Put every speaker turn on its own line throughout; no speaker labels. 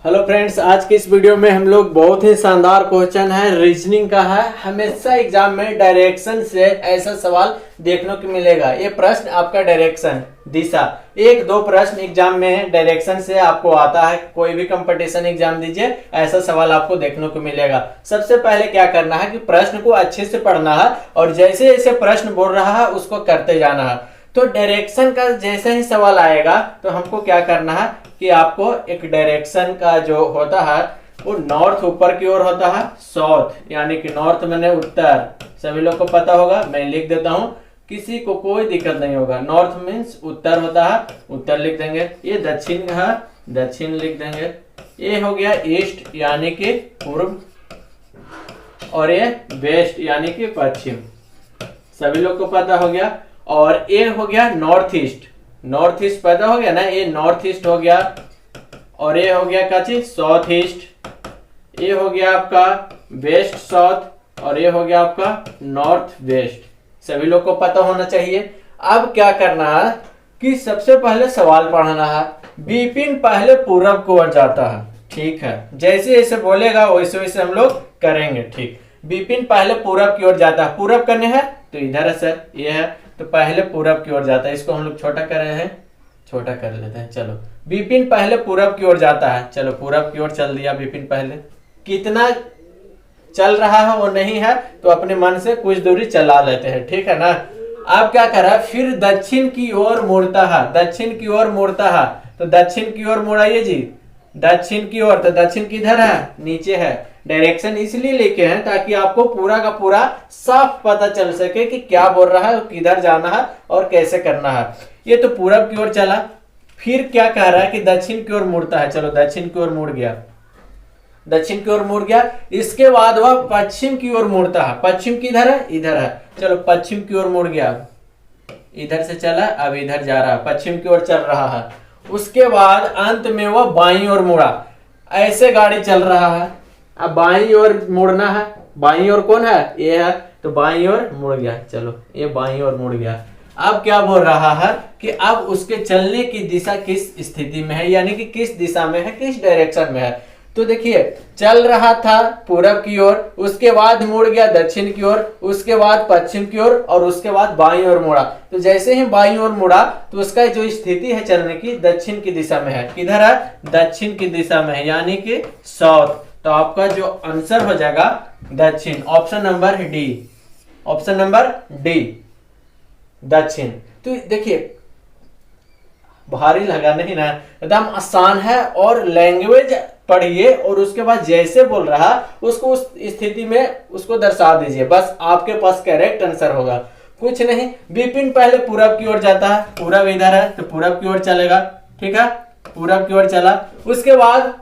Hello friends, आज की इस वीडियो में हम लोग बहुत ही शानदार क्वेश्चन है, रीजनिंग का है। हमेशा एग्जाम में डायरेक्शन से ऐसा सवाल देखने को मिलेगा। ये प्रश्न आपका डायरेक्शन दिशा, एक दो प्रश्न एग्जाम में डायरेक्शन से आपको आता है। कोई भी कंपटीशन एग्जाम दीजिए, ऐसा सवाल आपको देखने को मिलेगा। सबसे पहले क्या करना है कि प्रश्न को अच्छे से पढ़ना है और जैसे जैसे प्रश्न बोल रहा है उसको करते जाना है। तो डायरेक्शन का जैसे ही सवाल आएगा तो हमको क्या करना है कि आपको एक डायरेक्शन का जो होता है वो नॉर्थ ऊपर की ओर होता है, साउथ यानी कि नॉर्थ मैंने उत्तर, सभी लोग को पता होगा। मैं लिख देता हूं, किसी को कोई दिक्कत नहीं होगा। नॉर्थ मीन्स उत्तर होता है, उत्तर लिख देंगे। ये दक्षिण है, दक्षिण लिख देंगे। ये हो गया ईस्ट यानी कि पूर्व, और ये वेस्ट यानी कि पश्चिम, सभी लोग को पता हो गया। और ये हो गया नॉर्थ ईस्ट, नॉर्थ ईस्ट पैदा हो गया ना, ये नॉर्थ ईस्ट हो गया। और ये हो गया क्या चीज, साउथ ईस्ट। ये हो गया आपका वेस्ट साउथ, और ये हो गया आपका नॉर्थ वेस्ट। सभी लोग को पता होना चाहिए। अब क्या करना है कि सबसे पहले सवाल पढ़ना है। विपिन पहले पूरब की ओर जाता है, ठीक है। जैसे जैसे बोलेगा वैसे वैसे हम लोग करेंगे, ठीक। विपिन पहले पूरब की ओर जाता है, पूरब करने हैं तो इधर है सर, ये है तो पहले पूरब की ओर जाता है। इसको हम लोग छोटा कर रहे हैं, छोटा कर लेते हैं। चलो, विपिन पहले पूरब की ओर जाता है। चलो पूरब की ओर चल दिया विपिन पहले। कितना चल रहा है वो नहीं है तो अपने मन से कुछ दूरी चला लेते हैं, ठीक है ना। अब क्या कर रहा है, फिर दक्षिण की ओर मुड़ता है, दक्षिण की ओर मुड़ता है। तो दक्षिण की ओर मुड़ाइए जी, दक्षिण की ओर। तो दक्षिण किधर है, नीचे है। डायरेक्शन इसलिए लेके हैं ताकि आपको पूरा का पूरा साफ पता चल सके कि क्या बोल रहा है, किधर जाना है और कैसे करना है। ये तो पूरब की ओर चला, फिर क्या कह रहा है कि दक्षिण की ओर मुड़ता है। चलो दक्षिण की ओर मुड़ गया, दक्षिण की ओर मुड़ गया। इसके बाद वह पश्चिम की ओर मुड़ता है। पश्चिम किधर है, इधर है। चलो पश्चिम की ओर मुड़ गया, इधर से चला, अब इधर जा रहा है, पश्चिम की ओर चल रहा है। उसके बाद अंत में वह बाईं ओर मुड़ा। ऐसे गाड़ी चल रहा है, अब बाईं ओर मुड़ना है। बाईं ओर कौन है, ये है, तो बाईं ओर मुड़ गया। चलो ये बाईं ओर मुड़ गया। अब क्या बोल रहा है कि अब उसके चलने की दिशा किस स्थिति में है, यानी कि किस दिशा में है, किस डायरेक्शन में है। तो देखिए, चल रहा था पूरब की ओर, उसके बाद मुड़ गया दक्षिण की ओर, उसके बाद पश्चिम की ओर, और उसके बाद बाईं ओर मुड़ा। तो जैसे ही बाईं ओर मुड़ा तो उसका जो स्थिति है चलने की, दक्षिण की दिशा में है। किधर है, दक्षिण की दिशा में है, यानी कि साउथ। तो आपका जो आंसर हो जाएगा दक्षिण, option number D, option number D दक्षिण। तो देखिए, भारी लगा नहीं ना, एकदम आसान है। और लैंग्वेज पढ़िए और उसके बाद जैसे बोल रहा उसको उस स्थिति में उसको दर्शा दीजिए, बस आपके पास करेक्ट आंसर होगा, कुछ नहीं। विपिन पहले पूरब की ओर जाता है, पूरब इधर है तो पूरब की ओर चलेगा, ठीक है, पूरब की ओर चला। उसके बाद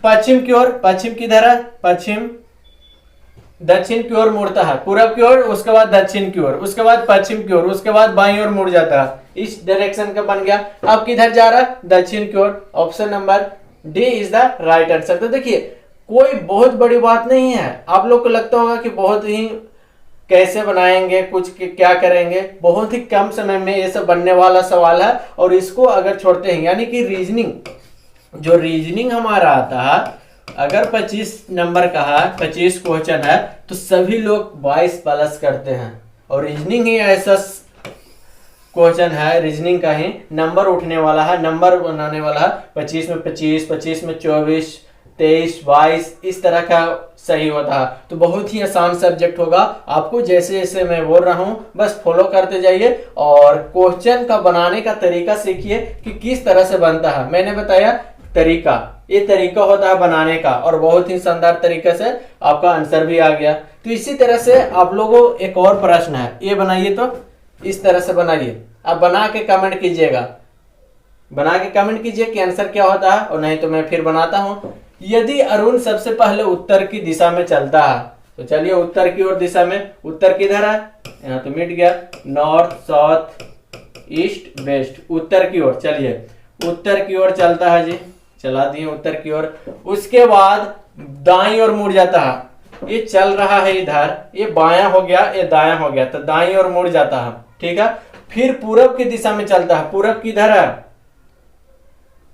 पश्चिम की ओर, पश्चिम किधर है, पश्चिम दक्षिण की ओर मुड़ता है, पूरब की ओर, उसके बाद दक्षिण की ओर, उसके बाद पश्चिम की ओर, उसके बाद बाईं ओर मुड़ जाता है। इस डायरेक्शन का बन गया। अब किधर जा रहा है, दक्षिण की ओर। Option number D is the right answer. तो देखिए, कोई बहुत बड़ी बात नहीं है। आप लोग को लगता होगा कि बहुत ही कैसे बनाएंगे, कुछ क्या करेंगे, बहुत ही कम समय में ये सब बनने वाला सवाल है। और इसको अगर छोड़ते हैं, यानी कि रीजनिंग, जो रीजनिंग हमारा आता है, अगर 25 नंबर का है, 25 क्वेश्चन है, तो सभी लोग 22 प्लस करते हैं। और रीजनिंग ही ऐसा क्वेश्चन है, रीजनिंग का ही नंबर उठने वाला है, नंबर बनाने वाला है। 25 में 25, 25 में 24, 23, 22, इस तरह का सही होता है। तो बहुत ही आसान सब्जेक्ट होगा। आपको जैसे जैसे मैं बोल रहा हूँ बस फॉलो करते जाइए और क्वेश्चन का बनाने का तरीका सीखिए कि किस तरह से बनता है। मैंने बताया तरीका, ये तरीका होता है बनाने का, और बहुत ही शानदार तरीके से आपका आंसर भी आ गया। तो इसी तरह से आप लोगों एक और प्रश्न है, ये बनाइए, तो इस तरह से बनाइए। आप बना के कमेंट कीजिएगा, बना के कमेंट कीजिए कि आंसर क्या होता है, और नहीं तो मैं फिर बनाता हूं। यदि अरुण सबसे पहले उत्तर की दिशा में चलता है, तो चलिए उत्तर की ओर दिशा में, उत्तर किधर है, यहाँ तो मिट गया, नॉर्थ साउथ ईस्ट वेस्ट, उत्तर की ओर। चलिए उत्तर की ओर चलता है जी, चला दिए उत्तर की ओर। उसके बाद दाईं ओर मुड़ जाता है, ये चल रहा है इधर, ये बायां हो गया, ये दायां हो गया, तो दाईं ओर मुड़ जाता है, ठीक है। फिर पूरब की दिशा में चलता है, पूरब किधर है,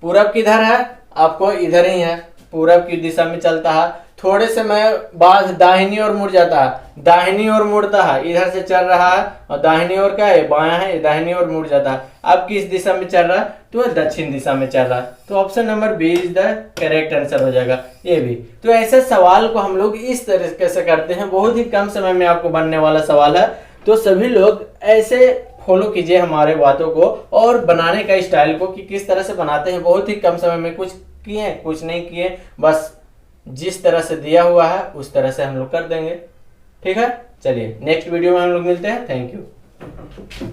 पूरब किधर है, आपको इधर ही है, पूरब की दिशा में चलता है, थोड़े समय बाद दाहिनी ओर मुड़ जाता है, दाहिनी ओर मुड़ता है, इधर से चल रहा है और दाहिनी ओर क्या है, बायां है, दाहिनी ओर मुड़ जाता है। अब किस दिशा में चल रहा है, तो दक्षिण दिशा में चल रहा है। तो option number B is the correct answer हो जाएगा, ये भी। तो ऐसे सवाल को हम लोग इस तरीके से करते हैं, बहुत ही कम समय में आपको बनने वाला सवाल है। तो सभी लोग ऐसे फॉलो कीजिए हमारे बातों को और बनाने का स्टाइल को, कि किस तरह से बनाते हैं। बहुत ही कम समय में, कुछ किए कुछ नहीं किए, बस जिस तरह से दिया हुआ है उस तरह से हम लोग कर देंगे। ठीक है, चलिए नेक्स्ट वीडियो में हम लोग मिलते हैं। Thank you.